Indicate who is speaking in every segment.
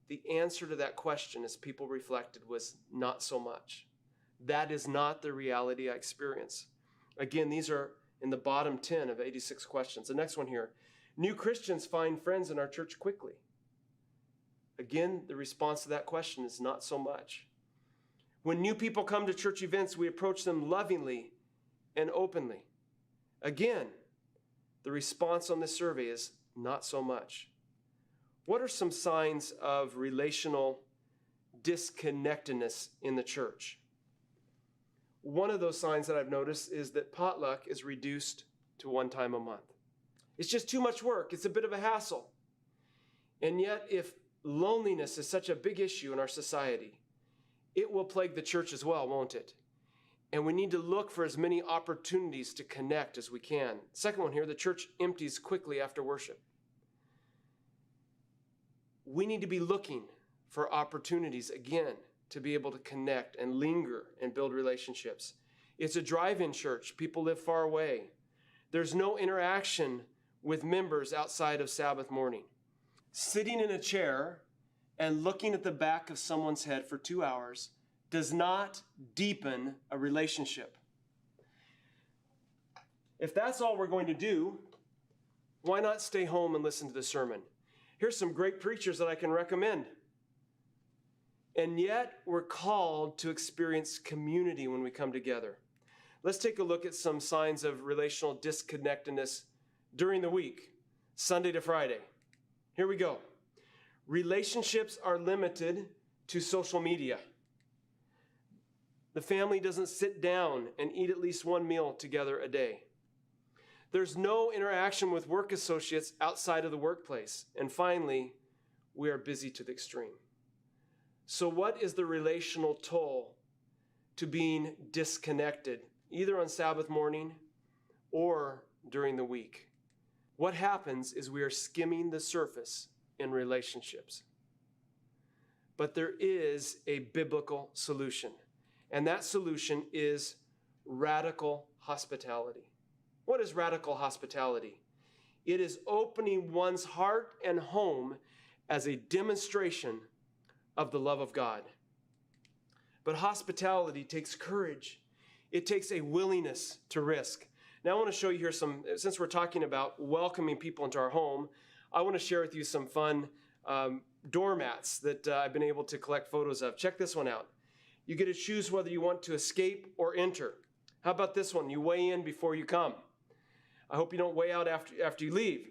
Speaker 1: the answer to that question, as people reflected, was not so much. That is not the reality I experience. Again, these are in the bottom 10 of 86 questions. The next one here. New Christians find friends in our church quickly. Again, the response to that question is not so much. When new people come to church events, we approach them lovingly and openly. Again, the response on this survey is not so much. What are some signs of relational disconnectedness in the church? One of those signs that I've noticed is that potluck is reduced to one time a month. It's just too much work. It's a bit of a hassle. And yet, if loneliness is such a big issue in our society, it will plague the church as well, won't it? And we need to look for as many opportunities to connect as we can. Second one here, the church empties quickly after worship. We need to be looking for opportunities again to be able to connect and linger and build relationships. It's a drive-in church. People live far away. There's no interaction with members outside of Sabbath morning. Sitting in a chair and looking at the back of someone's head for 2 hours does not deepen a relationship. If that's all we're going to do, why not stay home and listen to the sermon? Here's some great preachers that I can recommend. And yet, we're called to experience community when we come together. Let's take a look at some signs of relational disconnectedness during the week, Sunday to Friday. Here we go. Relationships are limited to social media. The family doesn't sit down and eat at least one meal together a day. There's no interaction with work associates outside of the workplace. And finally, we are busy to the extreme. So what is the relational toll to being disconnected, either on Sabbath morning or during the week? What happens is we are skimming the surface in relationships. But there is a biblical solution, and that solution is radical hospitality. What is radical hospitality? It is opening one's heart and home as a demonstration of the love of God. But hospitality takes courage. It takes a willingness to risk. Now I want to show you here since we're talking about welcoming people into our home, I want to share with you some fun doormats that I've been able to collect photos of. Check this one out. You get to choose whether you want to escape or enter. How about this one? You weigh in before you come. I hope you don't weigh out after you leave.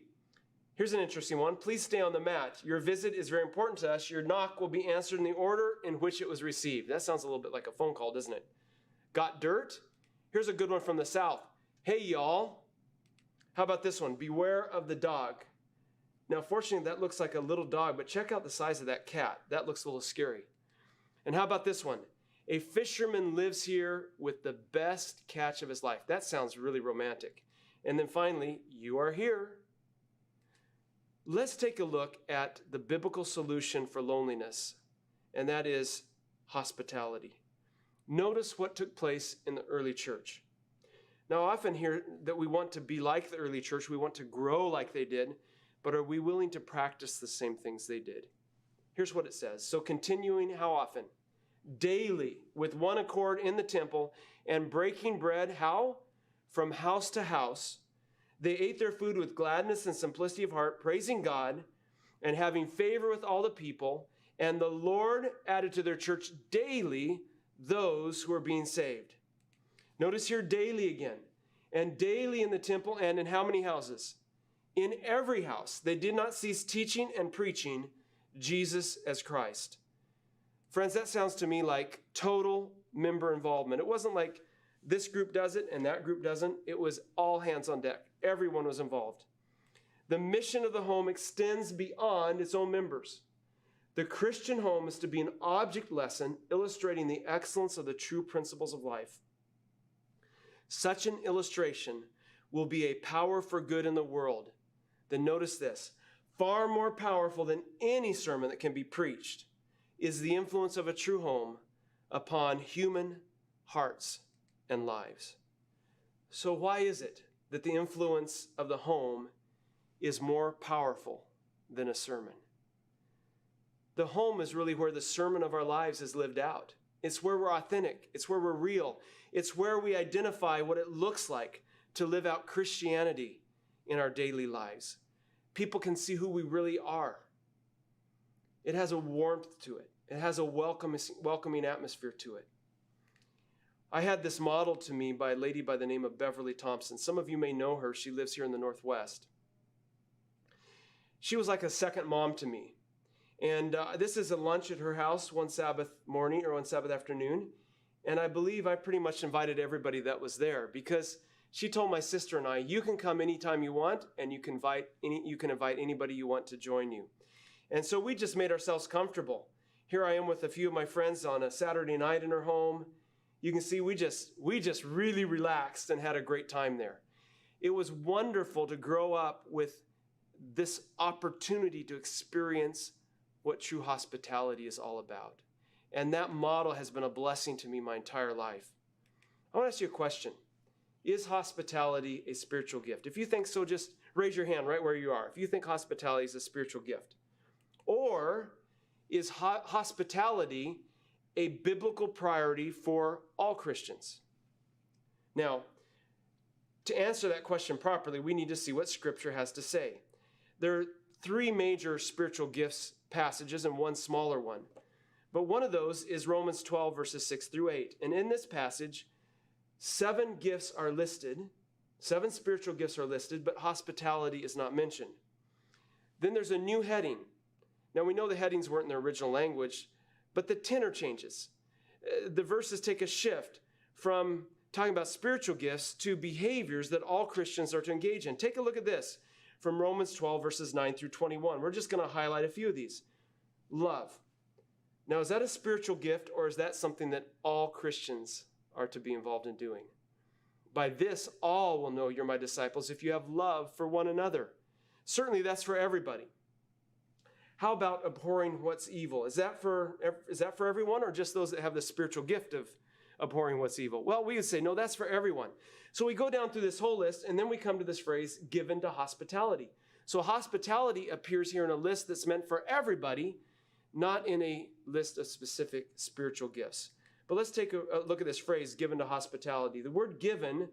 Speaker 1: Here's an interesting one. Please stay on the mat. Your visit is very important to us. Your knock will be answered in the order in which it was received. That sounds a little bit like a phone call, doesn't it? Got dirt? Here's a good one from the South. Hey, y'all. How about this one? Beware of the dog. Now, fortunately, that looks like a little dog, but check out the size of that cat. That looks a little scary. And how about this one? A fisherman lives here with the best catch of his life. That sounds really romantic. And then finally, you are here. Let's take a look at the biblical solution for loneliness, and that is hospitality. Notice what took place in the early church. Now, I often hear that we want to be like the early church, we want to grow like they did, but are we willing to practice the same things they did? Here's what it says. So continuing how often? Daily, with one accord in the temple, and breaking bread, how? From house to house. They ate their food with gladness and simplicity of heart, praising God and having favor with all the people. And the Lord added to their church daily those who are being saved. Notice here daily again. And daily in the temple and in how many houses? In every house. They did not cease teaching and preaching Jesus as Christ. Friends, that sounds to me like total member involvement. It wasn't like this group does it and that group doesn't. It was all hands on deck. Everyone was involved. The mission of the home extends beyond its own members. The Christian home is to be an object lesson illustrating the excellence of the true principles of life. Such an illustration will be a power for good in the world. Then notice this, far more powerful than any sermon that can be preached is the influence of a true home upon human hearts and lives. So why is it that the influence of the home is more powerful than a sermon? The home is really where the sermon of our lives is lived out. It's where we're authentic. It's where we're real. It's where we identify what it looks like to live out Christianity in our daily lives. People can see who we really are. It has a warmth to it. It has a welcoming atmosphere to it. I had this modeled to me by a lady by the name of Beverly Thompson. Some of you may know her. She lives here in the Northwest. She was like a second mom to me. And this is a lunch at her house one Sabbath morning or one Sabbath afternoon. And I believe I pretty much invited everybody that was there because she told my sister and I, you can come anytime you want and you can invite anybody you want to join you. And so we just made ourselves comfortable. Here I am with a few of my friends on a Saturday night in her home. You can see we just really relaxed and had a great time there. It was wonderful to grow up with this opportunity to experience what true hospitality is all about. And that model has been a blessing to me my entire life. I want to ask you a question. Is hospitality a spiritual gift? If you think so, just raise your hand right where you are. If you think hospitality is a spiritual gift. Or is hospitality a biblical priority for all Christians? Now, to answer that question properly, we need to see what Scripture has to say. There are three major spiritual gifts passages and one smaller one. But one of those is Romans 12, verses 6 through 8. And in this passage, 7 gifts are listed, 7 spiritual gifts are listed, but hospitality is not mentioned. Then there's a new heading. Now we know the headings weren't in their original language, but the tenor changes. The verses take a shift from talking about spiritual gifts to behaviors that all Christians are to engage in. Take a look at this from Romans 12, verses 9 through 21. We're just going to highlight a few of these. Love. Now, is that a spiritual gift, or is that something that all Christians are to be involved in doing? By this, all will know you're my disciples if you have love for one another. Certainly, that's for everybody. How about abhorring what's evil? Is that for everyone, or just those that have the spiritual gift of abhorring what's evil? Well, we would say, no, that's for everyone. So we go down through this whole list, and then we come to this phrase, given to hospitality. So hospitality appears here in a list that's meant for everybody, not in a list of specific spiritual gifts. But let's take a look at this phrase, given to hospitality. The word given,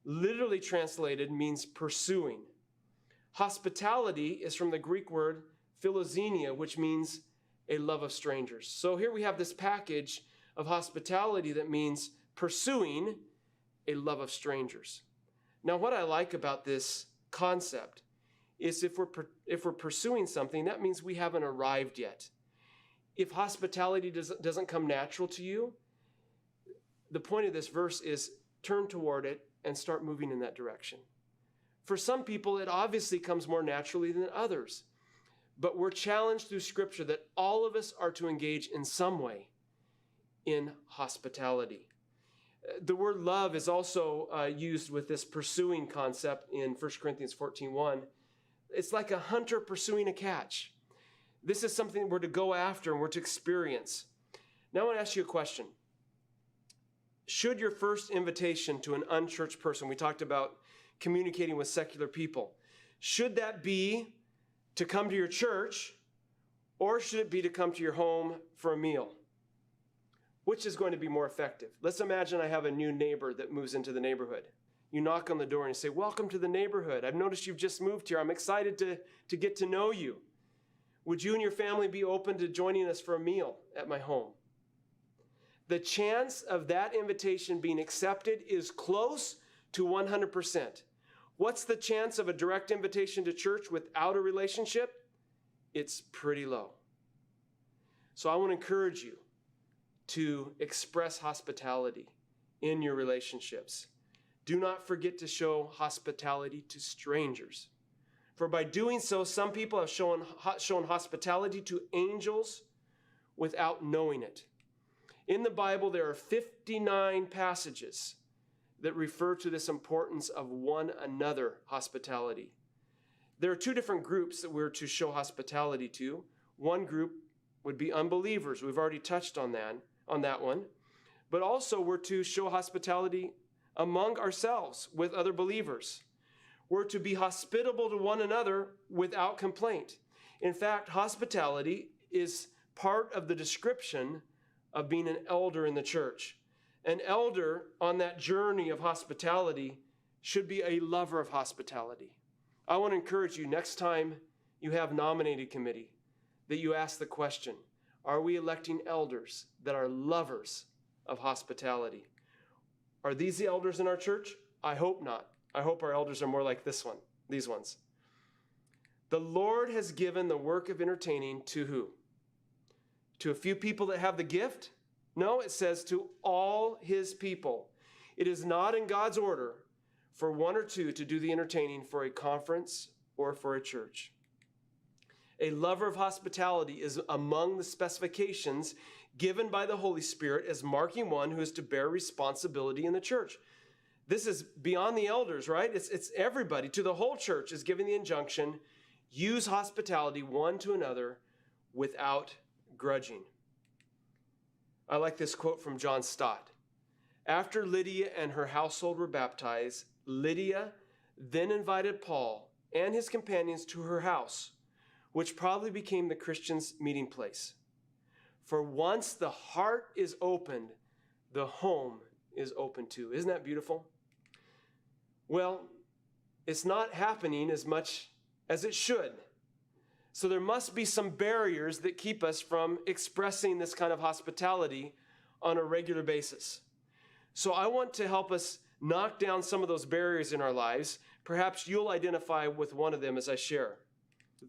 Speaker 1: literally translated, means pursuing. Hospitality is from the Greek word philoxenia, which means a love of strangers. So here we have this package of hospitality that means pursuing a love of strangers. Now, what I like about this concept is if we're pursuing something, that means we haven't arrived yet. If hospitality doesn't come natural to you, the point of this verse is turn toward it and start moving in that direction. For some people, it obviously comes more naturally than others. But we're challenged through Scripture that all of us are to engage in some way in hospitality. The word love is also used with this pursuing concept in 1 Corinthians 14:1. It's like a hunter pursuing a catch. This is something we're to go after and we're to experience. Now I want to ask you a question. Should your first invitation to an unchurched person, we talked about communicating with secular people, should that be to come to your church, or should it be to come to your home for a meal? Which is going to be more effective? Let's imagine I have a new neighbor that moves into the neighborhood. You knock on the door and you say, welcome to the neighborhood. I've noticed you've just moved here. I'm excited to get to know you. Would you and your family be open to joining us for a meal at my home? The chance of that invitation being accepted is close to 100%. What's the chance of a direct invitation to church without a relationship? It's pretty low. So I want to encourage you to express hospitality in your relationships. Do not forget to show hospitality to strangers. For by doing so, some people have shown hospitality to angels without knowing it. In the Bible, there are 59 passages that refer to this importance of one another hospitality. There are 2 different groups that we're to show hospitality to. One group would be unbelievers. We've already touched on that one. But also we're to show hospitality among ourselves with other believers. We're to be hospitable to one another without complaint. In fact, hospitality is part of the description of being an elder in the church. An elder on that journey of hospitality should be a lover of hospitality. I want to encourage you, next time you have nominated committee, that you ask the question, are we electing elders that are lovers of hospitality? Are these the elders in our church? I hope not. I hope our elders are more like these ones. The Lord has given the work of entertaining to who? To a few people that have the gift? No, it says to all his people. It is not in God's order for one or two to do the entertaining for a conference or for a church. A lover of hospitality is among the specifications given by the Holy Spirit as marking one who is to bear responsibility in the church. This is beyond the elders, right? It's everybody. To the whole church is given the injunction, use hospitality one to another without grudging. I like this quote from John Stott. After Lydia and her household were baptized, Lydia then invited Paul and his companions to her house, which probably became the Christians' meeting place. For once the heart is opened, the home is open too. Isn't that beautiful? Well, it's not happening as much as it should. So there must be some barriers that keep us from expressing this kind of hospitality on a regular basis. So I want to help us knock down some of those barriers in our lives. Perhaps you'll identify with one of them as I share.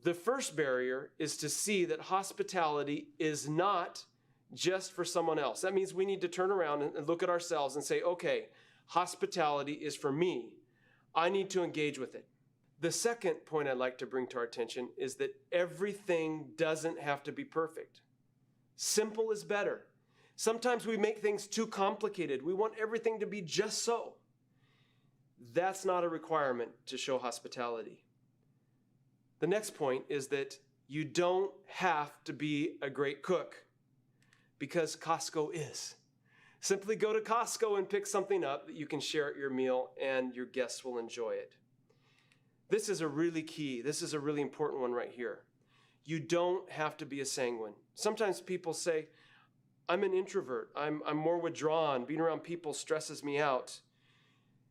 Speaker 1: The first barrier is to see that hospitality is not just for someone else. That means we need to turn around and look at ourselves and say, okay, hospitality is for me. I need to engage with it. The second point I'd like to bring to our attention is that everything doesn't have to be perfect. Simple is better. Sometimes we make things too complicated. We want everything to be just so. That's not a requirement to show hospitality. The next point is that you don't have to be a great cook, because Costco is. Simply go to Costco and pick something up that you can share at your meal and your guests will enjoy it. This is a really important one right here. You don't have to be a sanguine. Sometimes people say, I'm an introvert. I'm more withdrawn. Being around people stresses me out.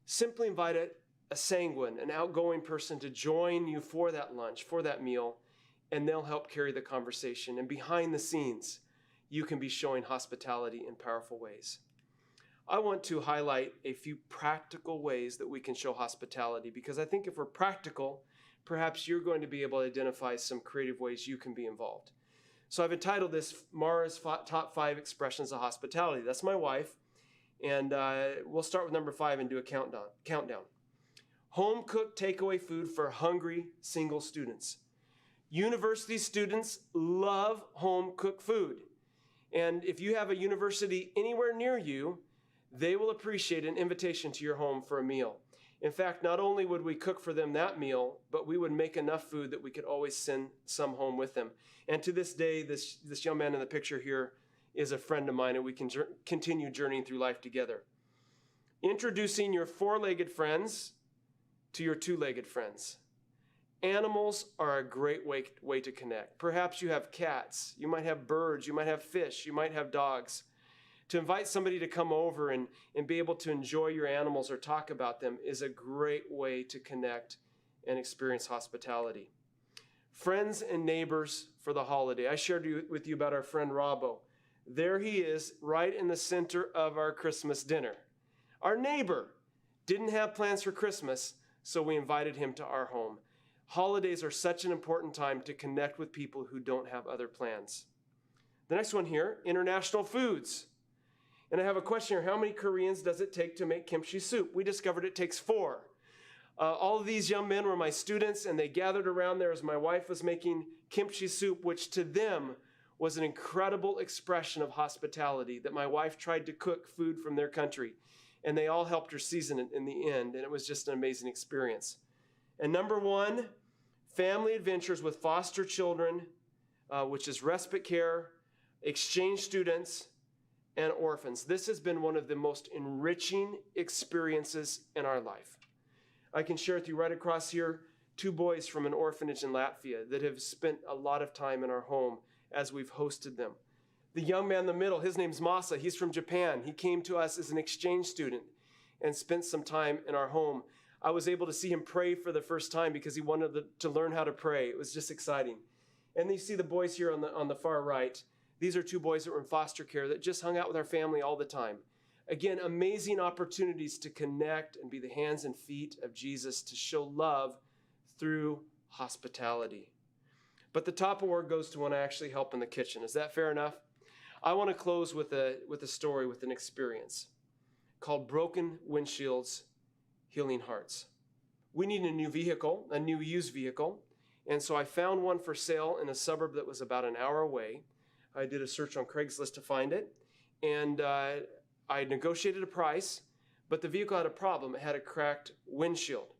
Speaker 1: Simply invite a sanguine, an outgoing person to join you for that lunch, for that meal, and they'll help carry the conversation. And behind the scenes, you can be showing hospitality in powerful ways. I want to highlight a few practical ways that we can show hospitality, because I think if we're practical, perhaps you're going to be able to identify some creative ways you can be involved. So I've entitled this Mara's Top 5 Expressions of Hospitality. That's my wife, and we'll start with number 5 and do a countdown. Home-cooked takeaway food for hungry single students. University students love home-cooked food. And if you have a university anywhere near you, they will appreciate an invitation to your home for a meal. In fact, not only would we cook for them that meal, but we would make enough food that we could always send some home with them. And to this day, this young man in the picture here is a friend of mine, and we can continue journeying through life together. Introducing your four-legged friends to your two-legged friends. Animals are a great way to connect. Perhaps you have cats, you might have birds, you might have fish, you might have dogs. To invite somebody to come over and be able to enjoy your animals or talk about them is a great way to connect and experience hospitality. Friends and neighbors for the holiday. I shared with you about our friend Robbo. There he is, right in the center of our Christmas dinner. Our neighbor didn't have plans for Christmas, so we invited him to our home. Holidays are such an important time to connect with people who don't have other plans. The next one here, international foods. And I have a question here. How many Koreans does it take to make kimchi soup? We discovered it takes 4. All of these young men were my students, and they gathered around there as my wife was making kimchi soup, which to them was an incredible expression of hospitality, that my wife tried to cook food from their country, and they all helped her season it in the end, and it was just an amazing experience. And number 1, family adventures with foster children, which is respite care, exchange students, and orphans. This has been one of the most enriching experiences in our life. I can share with you right across here 2 boys from an orphanage in Latvia that have spent a lot of time in our home as we've hosted them. The young man in the middle, his name's Masa. He's from Japan. He came to us as an exchange student and spent some time in our home. I was able to see him pray for the first time because he wanted to learn how to pray. It was just exciting. And you see the boys here on the far right. These are two boys that were in foster care that just hung out with our family all the time. Again, amazing opportunities to connect and be the hands and feet of Jesus, to show love through hospitality. But the top award goes to when I actually help in the kitchen. Is that fair enough? I want to close with a story, with an experience called Broken Windshields, Healing Hearts. We need a new vehicle, a new used vehicle. And so I found one for sale in a suburb that was about an hour away. I did a search on Craigslist to find it. And I negotiated a price, but the vehicle had a problem. It had a cracked windshield.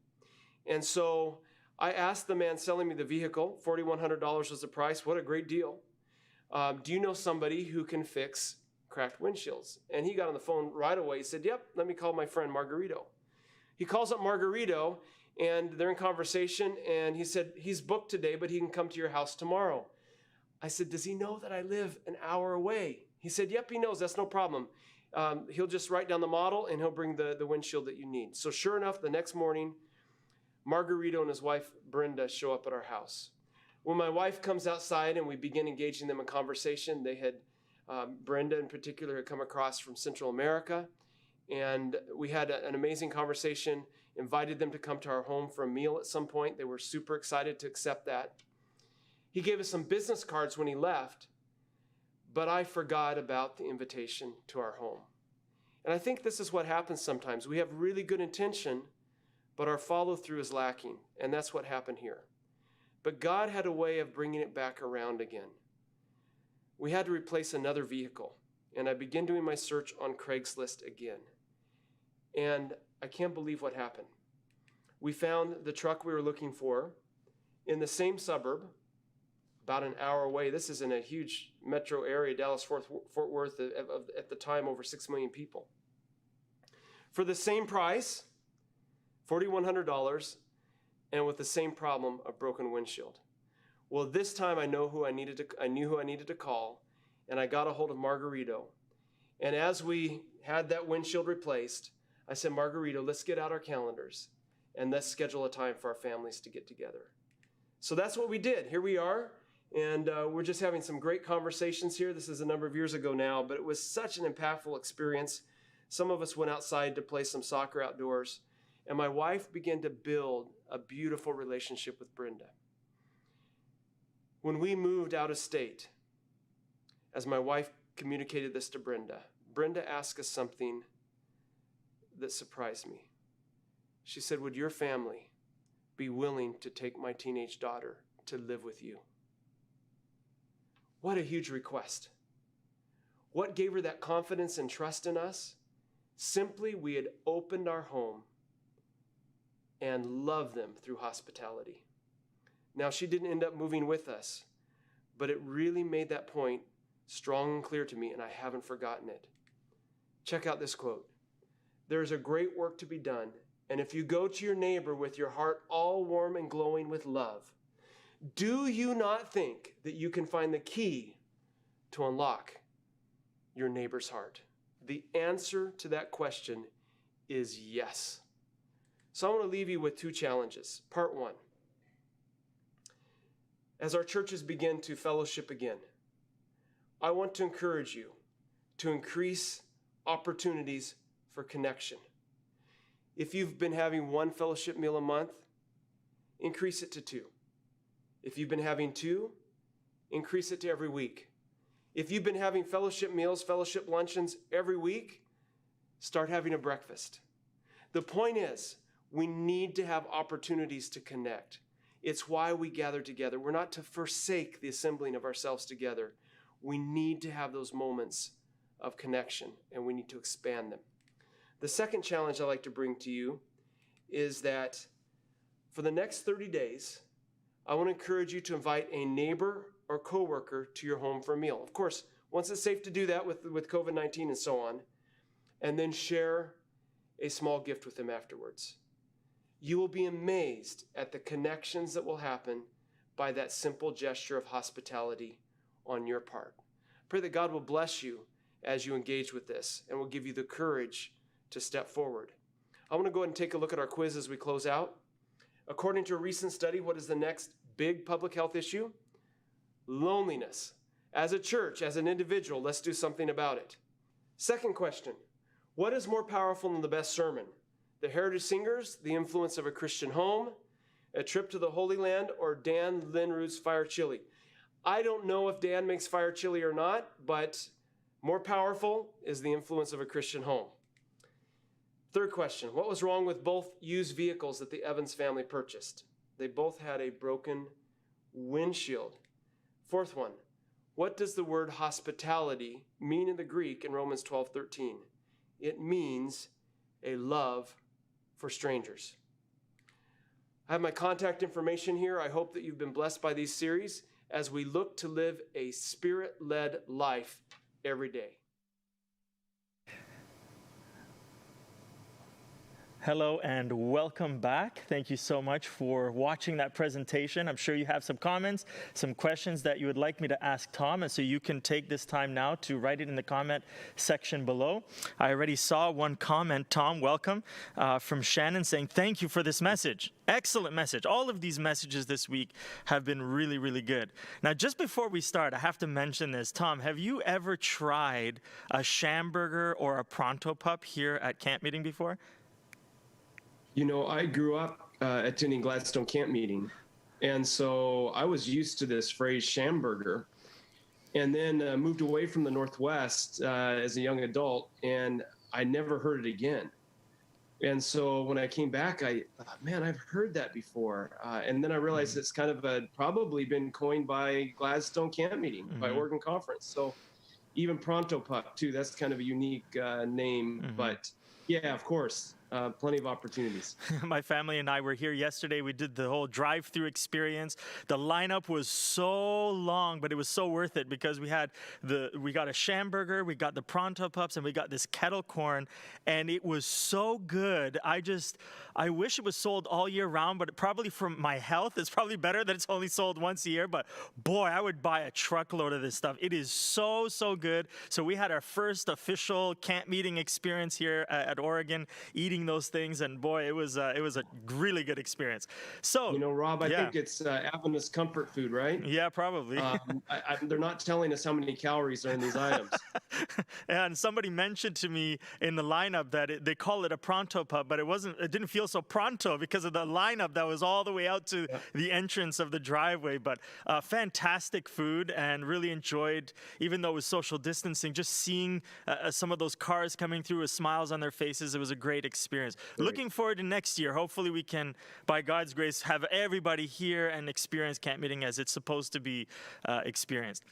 Speaker 1: And so I asked the man selling me the vehicle, $4,100 was the price. What a great deal. Do you know somebody who can fix cracked windshields? And he got on the phone right away. He said, yep, let me call my friend Margarito. He calls up Margarito, and they're in conversation, and he said, he's booked today, but he can come to your house tomorrow. I said, does he know that I live an hour away? He said, yep, he knows. That's no problem. He'll just write down the model, and he'll bring the windshield that you need. So sure enough, the next morning, Margarito and his wife, Brenda, show up at our house. When my wife comes outside and we begin engaging them in conversation, they had, Brenda in particular, had come across from Central America. And we had an amazing conversation, invited them to come to our home for a meal at some point. They were super excited to accept that. He gave us some business cards when he left, but I forgot about the invitation to our home. And I think this is what happens sometimes. We have really good intention, but our follow-through is lacking, and that's what happened here. But God had a way of bringing it back around again. We had to replace another vehicle, and I began doing my search on Craigslist again. And I can't believe what happened. We found the truck we were looking for in the same suburb, about an hour away. This is in a huge metro area, Dallas-Fort Worth, at the time over 6 million people. For the same price, $4,100, and with the same problem, a broken windshield. Well, this time I knew who I needed to call, and I got a hold of Margarito. And as we had that windshield replaced, I said, Margarito, let's get out our calendars and let's schedule a time for our families to get together. So that's what we did. Here we are, and we're just having some great conversations here. This is a number of years ago now, but it was such an impactful experience. Some of us went outside to play some soccer outdoors, and my wife began to build a beautiful relationship with Brenda. When we moved out of state, as my wife communicated this to Brenda, Brenda asked us something that surprised me. She said, would your family be willing to take my teenage daughter to live with you? What a huge request. What gave her that confidence and trust in us? Simply, we had opened our home and loved them through hospitality. Now, she didn't end up moving with us, but it really made that point strong and clear to me, and I haven't forgotten it. Check out this quote. There's a great work to be done, and if you go to your neighbor with your heart all warm and glowing with love, do you not think that you can find the key to unlock your neighbor's heart? The answer to that question is yes. So I want to leave you with two challenges. Part one, as our churches begin to fellowship again, I want to encourage you to increase opportunities for connection. If you've been having one fellowship meal a month, increase it to 2. If you've been having 2, increase it to every week. If you've been having fellowship meals, fellowship luncheons every week, start having a breakfast. The point is, we need to have opportunities to connect. It's why we gather together. We're not to forsake the assembling of ourselves together. We need to have those moments of connection, and we need to expand them. The second challenge I'd like to bring to you is that for the next 30 days, I want to encourage you to invite a neighbor or coworker to your home for a meal. Of course, once it's safe to do that with COVID-19 and so on, and then share a small gift with them afterwards. You will be amazed at the connections that will happen by that simple gesture of hospitality on your part. Pray that God will bless you as you engage with this and will give you the courage to step forward. I want to go ahead and take a look at our quiz as we close out. According to a recent study, what is the next big public health issue? Loneliness. As a church, as an individual, let's do something about it. Second question, what is more powerful than the best sermon? The Heritage Singers, the influence of a Christian home, a trip to the Holy Land, or Dan Linroot's Fire Chili? I don't know if Dan makes fire chili or not, but more powerful is the influence of a Christian home. Third question, what was wrong with both used vehicles that the Evans family purchased? They both had a broken windshield. Fourth one, what does the word hospitality mean in the Greek in Romans 12:13? It means a love for strangers. I have my contact information here. I hope that you've been blessed by these series as we look to live a Spirit-led life every day.
Speaker 2: Hello and welcome back. Thank you so much for watching that presentation. I'm sure you have some comments, some questions that you would like me to ask Tom, and so you can take this time now to write it in the comment section below. I already saw one comment, Tom, welcome, from Shannon saying, thank you for this message. Excellent message. All of these messages this week have been really, really good. Now, just before we start, I have to mention this. Tom, have you ever tried a Schamburger or a Pronto Pup here at Camp Meeting before?
Speaker 1: You know, I grew up attending Gladstone Camp Meeting, and so I was used to this phrase Schamburger, and then moved away from the Northwest as a young adult, and I never heard it again. And so when I came back, I thought, man, I've heard that before. And then I realized it's kind of probably been coined by Gladstone Camp Meeting, by Oregon Conference. So even Pronto Pup, too, that's kind of a unique name. But yeah, of course. Plenty of opportunities.
Speaker 2: My family and I were here yesterday. We did the whole drive-through experience. The lineup was so long, but it was so worth it because we got a Schamburger, we got the Pronto Pups, and we got this kettle corn, and it was so good. I wish it was sold all year round, but probably for my health, it's probably better that it's only sold once a year. But boy, I would buy a truckload of this stuff. It is so, so good. So we had our first official camp meeting experience here at Oregon, eating those things, and boy, it was a really good experience. So,
Speaker 1: you know, Rob, I think it's Adventist comfort food, right?
Speaker 2: Yeah, probably.
Speaker 1: They're not telling us how many calories are in these items.
Speaker 2: And somebody mentioned to me in the lineup that they call it a Pronto Pup, but it didn't feel so pronto because of the lineup that was all the way out to the entrance of the driveway. But fantastic food, and really enjoyed, even though it was social distancing, just seeing some of those cars coming through with smiles on their faces. It was a great experience. Looking forward to next year. Hopefully we can, by God's grace, have everybody here and experience camp meeting as it's supposed to be experienced.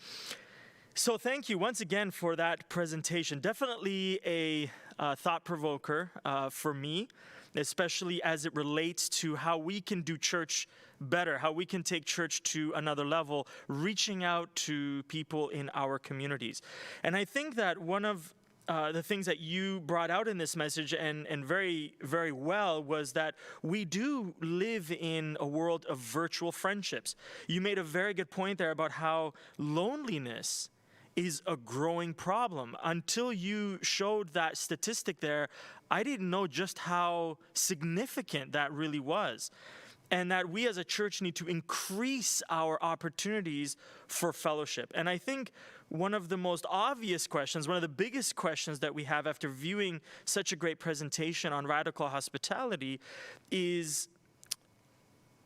Speaker 2: So thank you once again for that presentation. Definitely a thought provoker for me, especially as it relates to how we can do church better, how we can take church to another level, reaching out to people in our communities. And I think that one of the things that you brought out in this message and very, very well was that we do live in a world of virtual friendships. You made a very good point there about how loneliness is a growing problem. Until you showed that statistic there, I didn't know just how significant that really was. And that we as a church need to increase our opportunities for fellowship. And I think one of the most obvious questions, one of the biggest questions that we have after viewing such a great presentation on radical hospitality is,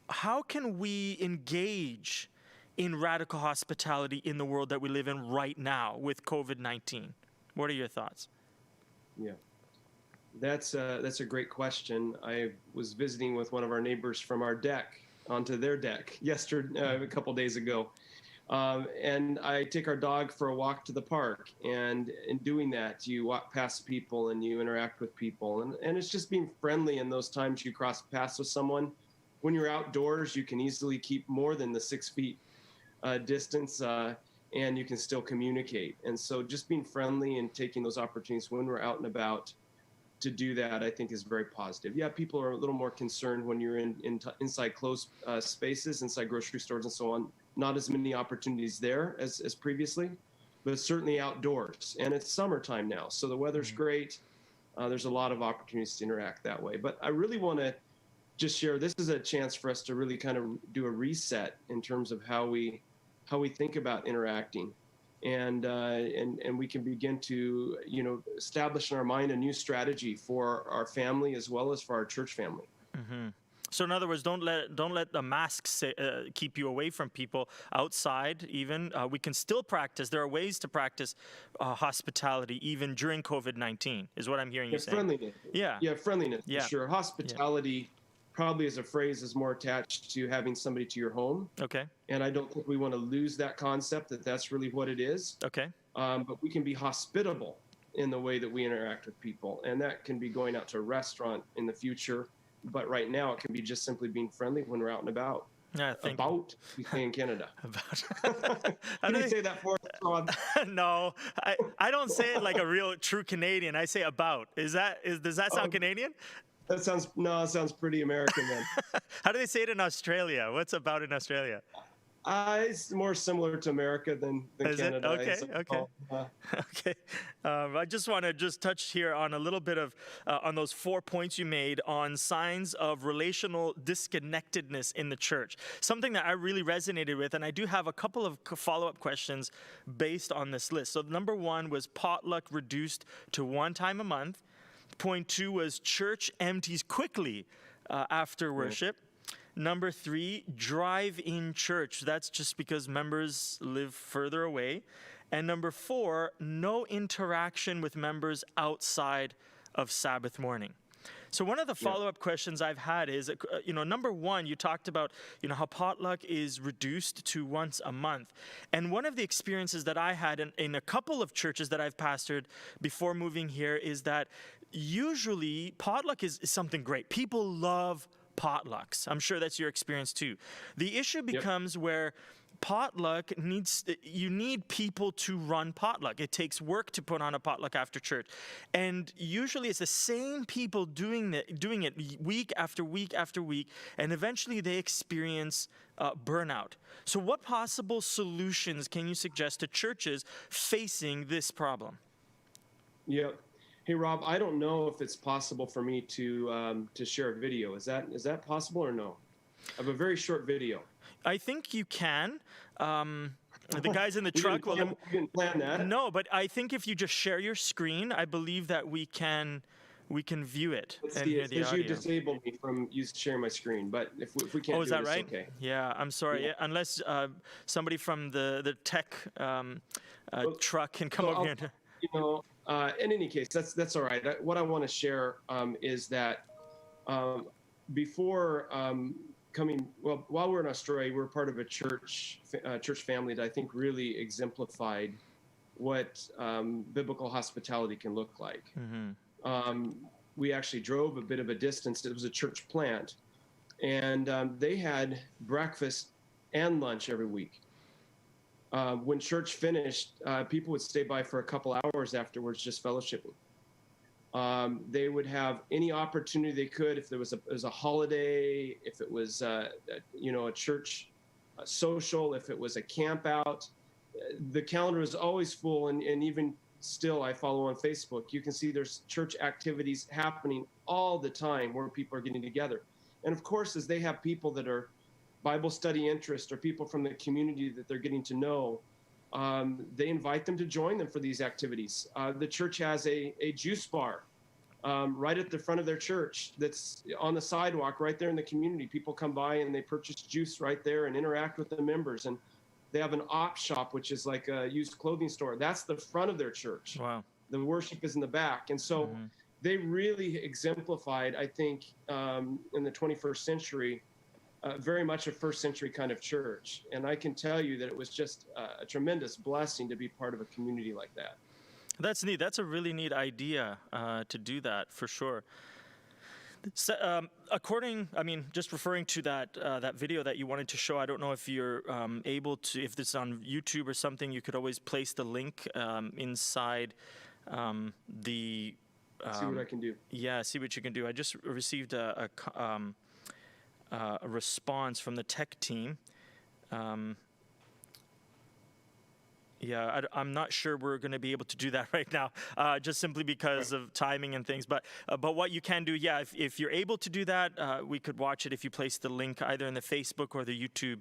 Speaker 2: how can we engage in radical hospitality in the world that we live in right now with COVID-19? What are your thoughts?
Speaker 1: Yeah. That's a great question. I was visiting with one of our neighbors from our deck onto their deck yesterday, a couple days ago. And I take our dog for a walk to the park. And in doing that, you walk past people and you interact with people. And it's just being friendly in those times you cross paths with someone. When you're outdoors, you can easily keep more than the 6 feet distance, and you can still communicate. And so just being friendly and taking those opportunities when we're out and about to do that, I think, is very positive. Yeah, people are a little more concerned when you're inside closed spaces, inside grocery stores and so on. not as many opportunities there as previously, but certainly outdoors. And it's summertime now, so the weather's great. There's a lot of opportunities to interact that way. But I really want to just share, this is a chance for us to really kind of do a reset in terms of how we think about interacting. And we can begin to, establish in our mind a new strategy for our family as well as for our church family.
Speaker 2: Mm-hmm. So in other words, don't let the masks keep you away from people outside. Even we can still practice. There are ways to practice hospitality even during COVID-19. Is what I'm hearing you saying.
Speaker 1: Friendliness.
Speaker 2: Yeah.
Speaker 1: Yeah, friendliness.
Speaker 2: Yeah.
Speaker 1: For sure. Hospitality, probably as a phrase, is more attached to having somebody to your home.
Speaker 2: Okay.
Speaker 1: And I don't think we want to lose that concept that that's really what it is.
Speaker 2: Okay.
Speaker 1: But we can be hospitable in the way that we interact with people, and that can be going out to a restaurant in the future. But right now, it can be just simply being friendly when we're out and about.
Speaker 2: Yeah,
Speaker 1: we say in Canada.
Speaker 2: About.
Speaker 1: Can you say that for us, Rob?
Speaker 2: No, I don't say it like a real true Canadian. I say about. Does that sound Canadian?
Speaker 1: It sounds pretty American then.
Speaker 2: How do they say it in Australia? What's about in Australia?
Speaker 1: It's more similar to America than
Speaker 2: Is
Speaker 1: Canada.
Speaker 2: it? Okay. Okay. I just want to touch here on a little bit of on those 4 points you made on signs of relational disconnectedness in the church. Something that I really resonated with, and I do have a couple of follow-up questions based on this list. So number 1 was potluck reduced to 1 time a month. Point 2 was church empties quickly after worship. Number 3, drive-in church. That's just because members live further away. And number 4, no interaction with members outside of Sabbath morning. So one of the follow-up questions I've had is, number 1, you talked about, how potluck is reduced to once a month. And one of the experiences that I had in a couple of churches that I've pastored before moving here is that usually potluck is something great. People love potlucks. I'm sure that's your experience too. The issue becomes where potluck you need people to run potluck. It takes work to put on a potluck after church. And usually it's the same people doing it week after week after week, and eventually they experience burnout. So what possible solutions can you suggest to churches facing this problem?
Speaker 1: Yeah. Hey, Rob, I don't know if it's possible for me to share a video. Is that possible or no? I have a very short video.
Speaker 2: I think you can. The guys in the truck will.
Speaker 1: We didn't plan that.
Speaker 2: No, but I think if you just share your screen, I believe that we can view it and hear the audio.
Speaker 1: You disabled me from sharing my screen, but if we can't do
Speaker 2: is that
Speaker 1: it,
Speaker 2: right?
Speaker 1: It's okay.
Speaker 2: Yeah, I'm sorry. Yeah, unless somebody from the tech truck can come over here.
Speaker 1: In any case, that's all right. What I want to share is that before while we're in Australia, we're part of a church family that I think really exemplified what biblical hospitality can look like. Mm-hmm. We actually drove a bit of a distance. It was a church plant, and they had breakfast and lunch every week. When church finished, people would stay by for a couple hours afterwards, just fellowshipping. They would have any opportunity they could. If there was a holiday, if it was a church social, if it was a camp out, the calendar is always full. And even still, I follow on Facebook. You can see there's church activities happening all the time where people are getting together. And of course, as they have people that are Bible study interest or people from the community that they're getting to know, they invite them to join them for these activities. The church has a juice bar right at the front of their church that's on the sidewalk right there in the community. People come by and they purchase juice right there and interact with the members. And they have an op shop, which is like a used clothing store. That's the front of their church. Wow. The worship is in the back. And so they really exemplified, I think, in the 21st century, very much a first century kind of church. And I can tell you that it was just a tremendous blessing to be part of a community like that.
Speaker 2: That's neat. That's a really neat idea to do that, for sure. So, just referring to that video that you wanted to show, I don't know if you're able to, if it's on YouTube or something, you could always place the link inside the...
Speaker 1: see what I can do.
Speaker 2: Yeah, see what you can do. I just received a response from the tech team. Yeah, I'm not sure we're going to be able to do that right now, just simply because of timing and things. But what you can do, yeah, if you're able to do that, we could watch it if you place the link either in the Facebook or the YouTube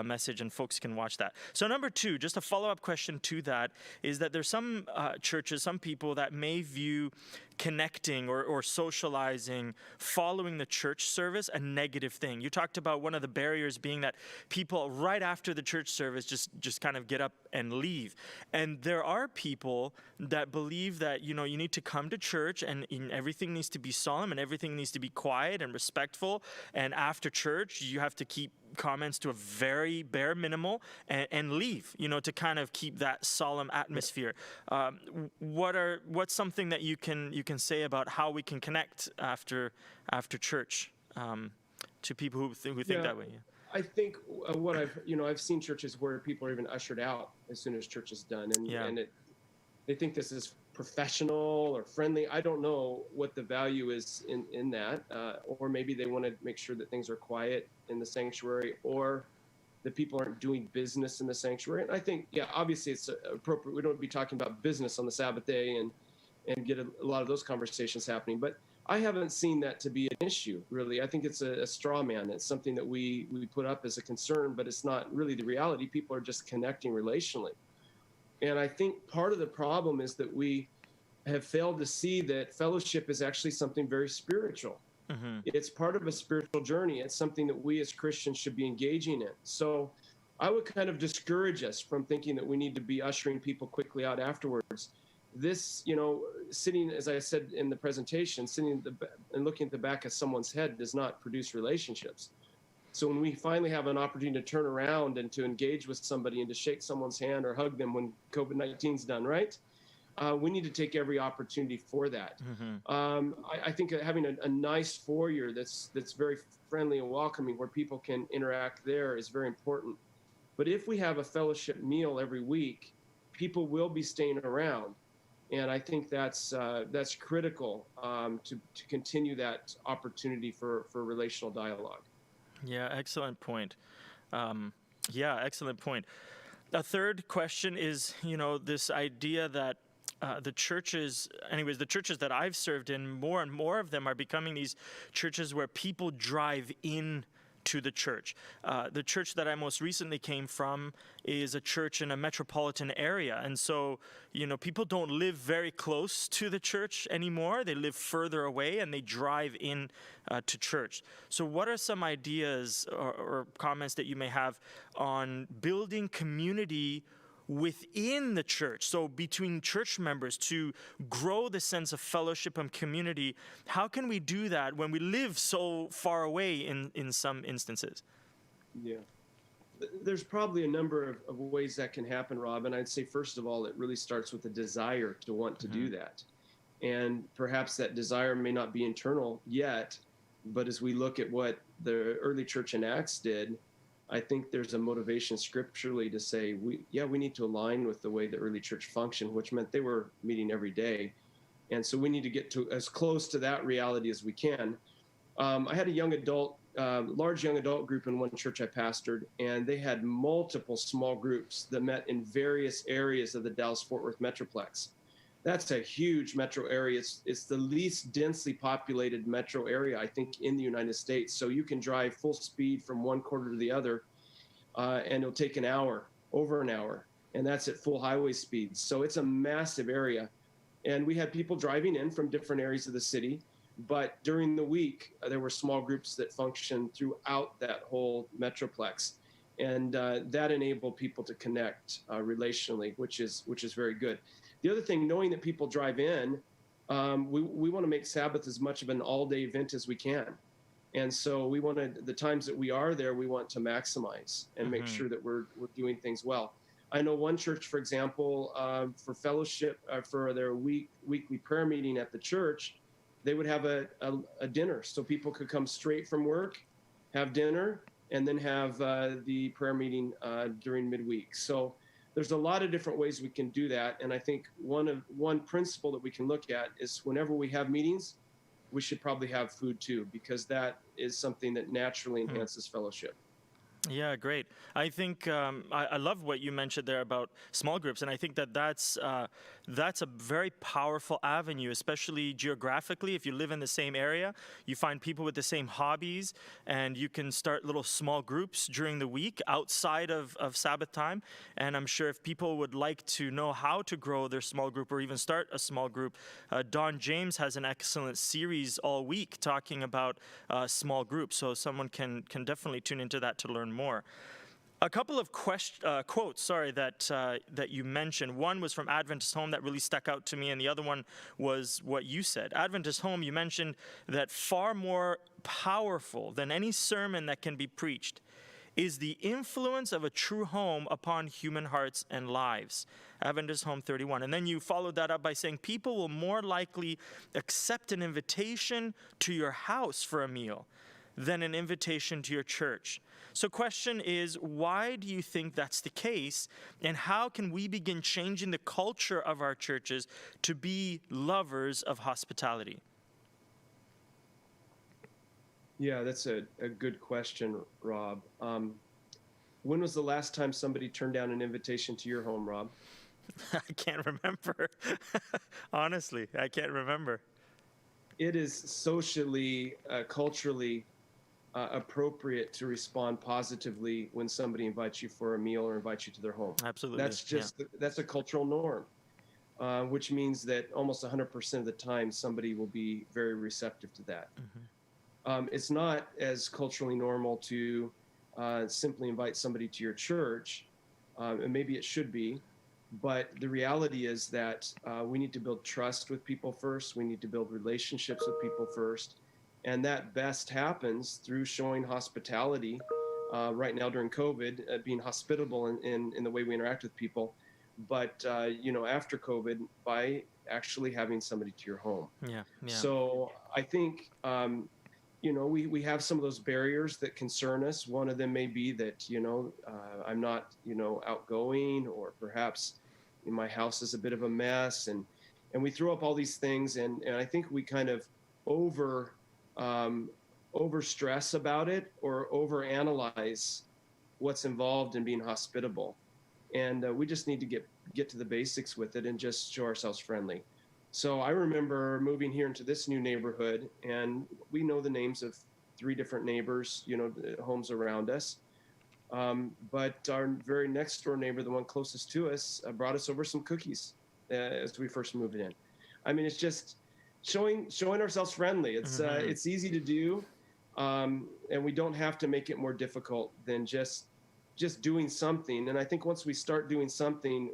Speaker 2: message, and folks can watch that. So number two, just a follow-up question to that, is that there's some churches, some people that may view connecting or socializing following the church service a negative thing. You talked about one of the barriers being that people right after the church service just kind of get up and leave. And there are people that believe that, you need to come to church and everything needs to be solemn and everything needs to be quiet and respectful. And after church, you have to keep comments to a very bare minimal and leave, to kind of keep that solemn atmosphere. What's something that you can say about how we can connect after church to people who think that way?
Speaker 1: I think what I've seen churches where people are even ushered out as soon as church is done, and they think this is professional or friendly. I don't know what the value is in that, or maybe they want to make sure that things are quiet in the sanctuary, or that people aren't doing business in the sanctuary. And I think, obviously it's appropriate. We don't be talking about business on the Sabbath day and get a lot of those conversations happening. But I haven't seen that to be an issue, really. I think it's a straw man. It's something that we put up as a concern, but it's not really the reality. People are just connecting relationally. And I think part of the problem is that we have failed to see that fellowship is actually something very spiritual. Mm-hmm. It's part of a spiritual journey. It's something that we as Christians should be engaging in. So I would kind of discourage us from thinking that we need to be ushering people quickly out afterwards. This, sitting, as I said in the presentation, sitting and looking at the back of someone's head does not produce relationships. So when we finally have an opportunity to turn around and to engage with somebody and to shake someone's hand or hug them when COVID-19 is done, right? We need to take every opportunity for that. Mm-hmm. I think having a nice foyer that's very friendly and welcoming where people can interact there is very important. But if we have a fellowship meal every week, people will be staying around. And I think that's critical to continue that opportunity for relational dialogue.
Speaker 2: Yeah, excellent point. Excellent point. A third question is, this idea that the churches that I've served in, more and more of them are becoming these churches where people drive in to the church. The church that I most recently came from is a church in a metropolitan area. And so, people don't live very close to the church anymore. They live further away and they drive in to church. So what are some ideas or comments that you may have on building community within the church, so between church members, to grow the sense of fellowship and community? How can we do that when we live so far away in some instances?
Speaker 1: Yeah. There's probably a number of ways that can happen, Rob. And I'd say, first of all, it really starts with a desire to want to do that. And perhaps that desire may not be internal yet, but as we look at what the early church in Acts did, I think there's a motivation scripturally to say, we need to align with the way the early church functioned, which meant they were meeting every day. And so we need to get to as close to that reality as we can. I had a large young adult group in one church I pastored, and they had multiple small groups that met in various areas of the Dallas-Fort Worth Metroplex. That's a huge metro area. It's the least densely populated metro area, I think, in the United States. So you can drive full speed from one quarter to the other, and it'll take over an hour, and that's at full highway speed. So it's a massive area. And we had people driving in from different areas of the city, but during the week, there were small groups that functioned throughout that whole metroplex. And that enabled people to connect relationally, which is very good. The other thing, knowing that people drive in, we want to make Sabbath as much of an all-day event as we can. And so the times that we are there, we want to maximize and make sure that we're doing things well. I know one church, for example, for fellowship, for their weekly prayer meeting at the church, they would have a dinner. So people could come straight from work, have dinner, and then have the prayer meeting during midweek. So there's a lot of different ways we can do that. And I think one principle that we can look at is whenever we have meetings, we should probably have food too, because that is something that naturally enhances fellowship.
Speaker 2: Yeah, great. I think I love what you mentioned there about small groups, and I think that that's a very powerful avenue, especially geographically. If you live in the same area, you find people with the same hobbies, and you can start little small groups during the week outside of Sabbath time. And I'm sure if people would like to know how to grow their small group or even start a small group, Don James has an excellent series all week talking about small groups. So someone can definitely tune into that to learn more. A couple of quotes, that you mentioned. One was from Adventist Home that really stuck out to me, and the other one was what you said. Adventist Home, you mentioned that far more powerful than any sermon that can be preached is the influence of a true home upon human hearts and lives. Adventist Home 31. And then you followed that up by saying people will more likely accept an invitation to your house for a meal than an invitation to your church. So question is, why do you think that's the case? And how can we begin changing the culture of our churches to be lovers of hospitality?
Speaker 1: Yeah, that's a good question, Rob. When was the last time somebody turned down an invitation to your home, Rob?
Speaker 2: I can't remember. Honestly, I can't remember.
Speaker 1: It is socially, culturally appropriate to respond positively when somebody invites you for a meal or invites you to their home.
Speaker 2: Absolutely.
Speaker 1: That's a cultural norm, which means that almost 100% of the time somebody will be very receptive to that. Mm-hmm. It's not as culturally normal to simply invite somebody to your church, and maybe it should be, but the reality is that we need to build trust with people first. We need to build relationships with people first. And that best happens through showing hospitality right now during COVID, being hospitable in the way we interact with people. But, after COVID, by actually having somebody to your home.
Speaker 2: Yeah.
Speaker 1: So I think, we have some of those barriers that concern us. One of them may be that, I'm not, outgoing, or perhaps my house is a bit of a mess. And we throw up all these things. And I think we kind of over stress about it or over analyze what's involved in being hospitable. And we just need to get to the basics with it and just show ourselves friendly. So I remember moving here into this new neighborhood, and we know the names of 3 different neighbors, homes around us. But our very next door neighbor, the one closest to us, brought us over some cookies as we first moved in. I mean, it's just showing ourselves friendly. It's it's easy to do, and we don't have to make it more difficult than just doing something. And I think once we start doing something,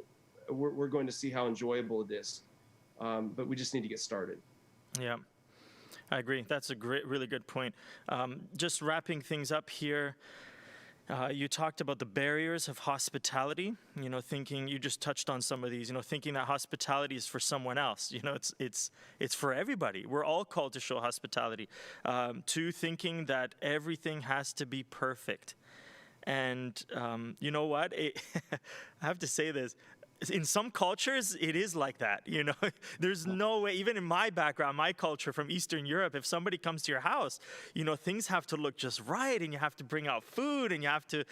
Speaker 1: we're going to see how enjoyable it is. But we just need to get started.
Speaker 2: Yeah, I agree. That's a really good point. Just wrapping things up here. You talked about the barriers of hospitality, thinking, you just touched on some of these, thinking that hospitality is for someone else. It's for everybody. We're all called to show hospitality. 2, thinking that everything has to be perfect. And you know what? I have to say this. In some cultures, it is like that. There's no way, even in my background, my culture from Eastern Europe, if somebody comes to your house, things have to look just right, and you have to bring out food, and you have to,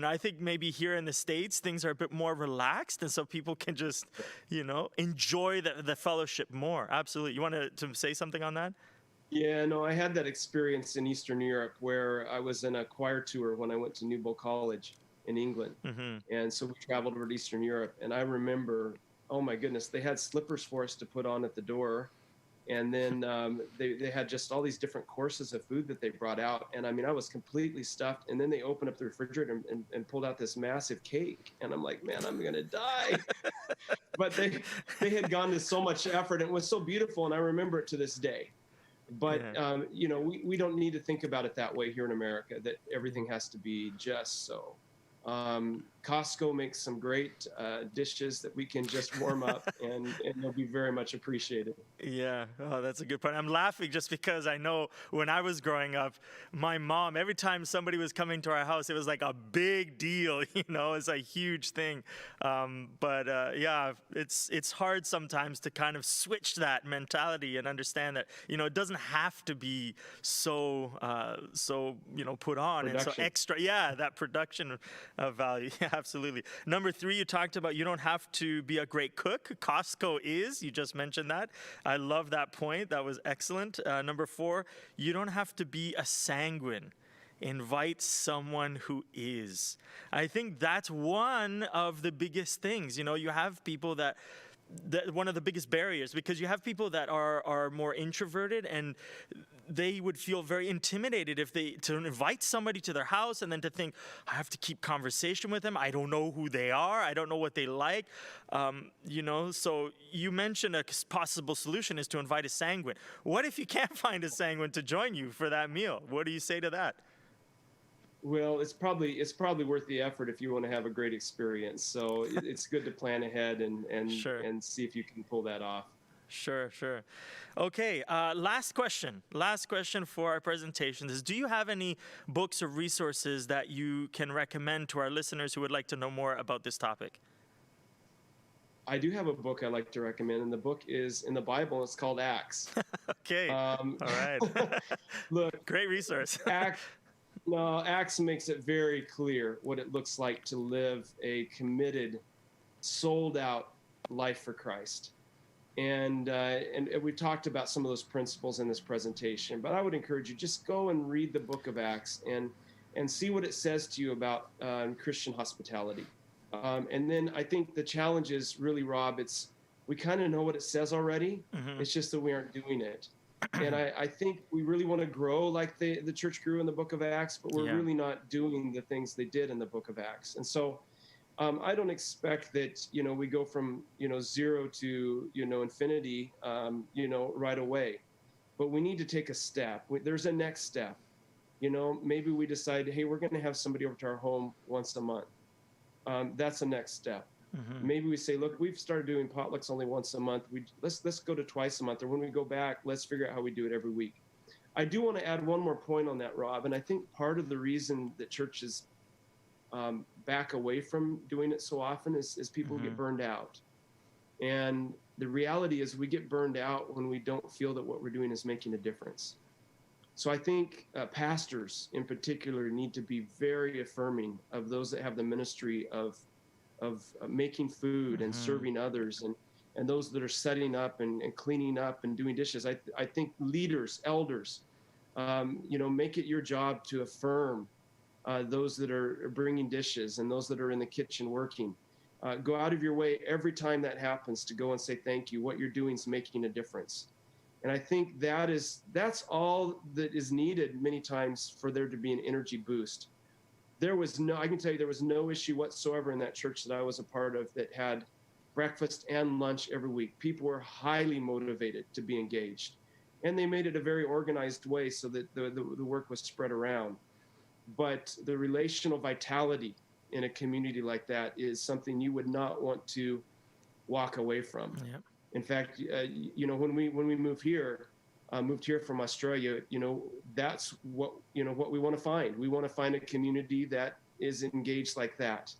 Speaker 2: I think maybe here in the States, things are a bit more relaxed, and so people can just, enjoy the fellowship more. Absolutely. You want to say something on that?
Speaker 1: Yeah, no, I had that experience in Eastern Europe where I was in a choir tour when I went to Newbold College in England. Mm-hmm. And so we traveled over to Eastern Europe, and I remember, oh my goodness, they had slippers for us to put on at the door. And then they had just all these different courses of food that they brought out. And I mean, I was completely stuffed. And then they opened up the refrigerator and pulled out this massive cake. And I'm like, man, I'm going to die. But they had gone to so much effort, and it was so beautiful. And I remember it to this day. But, we don't need to think about it that way here in America, that everything has to be just so. Costco makes some great dishes that we can just warm up, and they'll be very much appreciated.
Speaker 2: Yeah, oh, that's a good point. I'm laughing just because I know when I was growing up, my mom, every time somebody was coming to our house, it was like a big deal, it's a huge thing. Yeah, it's hard sometimes to kind of switch that mentality and understand that, it doesn't have to be so put on and so
Speaker 1: Production.
Speaker 2: extra. Yeah, that production of value. Yeah, absolutely. Number 3, you talked about you don't have to be a great cook. Costco is. You just mentioned that. I love that point. That was excellent. Number 4, you don't have to be a sanguine. Invite someone who is. I think that's one of the biggest things. You have people that one of the biggest barriers, because you have people that are more introverted, and they would feel very intimidated to invite somebody to their house and then to think, I have to keep conversation with them. I don't know who they are. I don't know what they like. So you mentioned a possible solution is to invite a sanguine. What if you can't find a sanguine to join you for that meal? What do you say to that?
Speaker 1: Well, it's probably worth the effort if you want to have a great experience. So it's good to plan ahead and
Speaker 2: Sure.
Speaker 1: and see if you can pull that off.
Speaker 2: Sure. Okay, last question for our presentations is, do you have any books or resources that you can recommend to our listeners who would like to know more about this topic?
Speaker 1: I do have a book I like to recommend, and the book is in the Bible. It's called Acts.
Speaker 2: Okay, all right.
Speaker 1: Look,
Speaker 2: Great resource.
Speaker 1: Acts makes it very clear what it looks like to live a committed, sold-out life for Christ. And we talked about some of those principles in this presentation, but I would encourage you, just go and read the book of Acts and see what it says to you about Christian hospitality. And then I think the challenge is really, Rob, we kind of know what it says already. Mm-hmm. It's just that we aren't doing it. And I think we really want to grow like the church grew in the book of Acts, but we're really not doing the things they did in the book of Acts. And so I don't expect that, we go from, 0 to, infinity, right away. But we need to take a step. There's a next step. Maybe we decide, hey, we're going to have somebody over to our home once a month. That's the next step. Mm-hmm. Maybe we say, look, we've started doing potlucks only once a month. Let's go to twice a month, or when we go back, let's figure out how we do it every week. I do want to add one more point on that, Rob, and I think part of the reason that churches back away from doing it so often is people get burned out. And the reality is we get burned out when we don't feel that what we're doing is making a difference. So I think pastors in particular need to be very affirming of those that have the ministry of making food and serving others, and those that are setting up and cleaning up and doing dishes. I think leaders, elders, make it your job to affirm those that are bringing dishes and those that are in the kitchen working. Go out of your way every time that happens to go and say thank you. What you're doing is making a difference. And I think that's all that is needed many times for there to be an energy boost. I can tell you there was no issue whatsoever in that church that I was a part of that had breakfast and lunch every week. People were highly motivated to be engaged. And they made it a very organized way so that the work was spread around. But the relational vitality in a community like that is something you would not want to walk away from. Yep. In fact, when we moved here from Australia, that's what we want to find. We want to find a community that is engaged like that,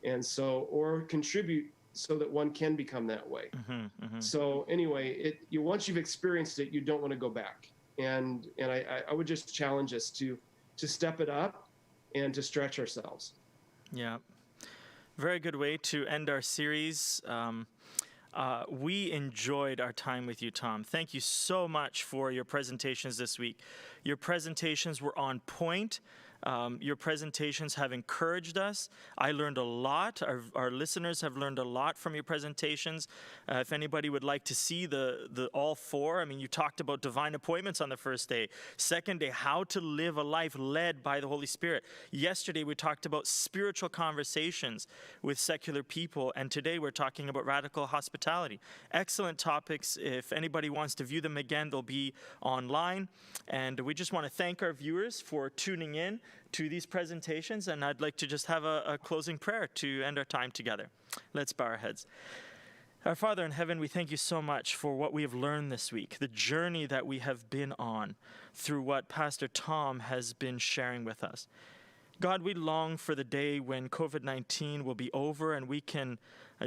Speaker 1: and so, or contribute so that one can become that way. Mm-hmm, mm-hmm. So anyway, once you've experienced it, you don't want to go back. And I would just challenge us to step it up and to stretch ourselves.
Speaker 2: Yeah, very good way to end our series. We enjoyed our time with you, Tom. Thank you so much for your presentations this week. Your presentations were on point. Your presentations have encouraged us. I learned a lot. Our listeners have learned a lot from your presentations. If anybody would like to see the all four, you talked about divine appointments on the first day. Second day, how to live a life led by the Holy Spirit. Yesterday, we talked about spiritual conversations with secular people. And today, we're talking about radical hospitality. Excellent topics. If anybody wants to view them again, they'll be online. And we just want to thank our viewers for tuning in. to these presentations, and I'd like to just have a closing prayer to end our time together. Let's bow our heads. Our Father in heaven, we thank you so much for what we have learned this week, the journey that we have been on through what Pastor Tom has been sharing with us. God, we long for the day when COVID-19 will be over and we can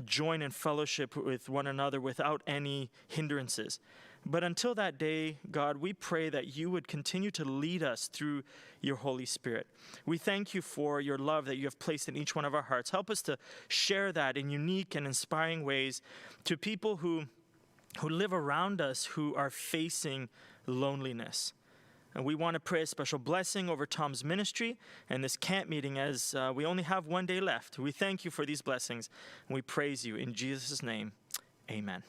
Speaker 2: join in fellowship with one another without any hindrances. But until that day, God, we pray that you would continue to lead us through your Holy Spirit. We thank you for your love that you have placed in each one of our hearts. Help us to share that in unique and inspiring ways to people who live around us who are facing loneliness. And we want to pray a special blessing over Tom's ministry and this camp meeting as we only have one day left. We thank you for these blessings and we praise you in Jesus' name. Amen.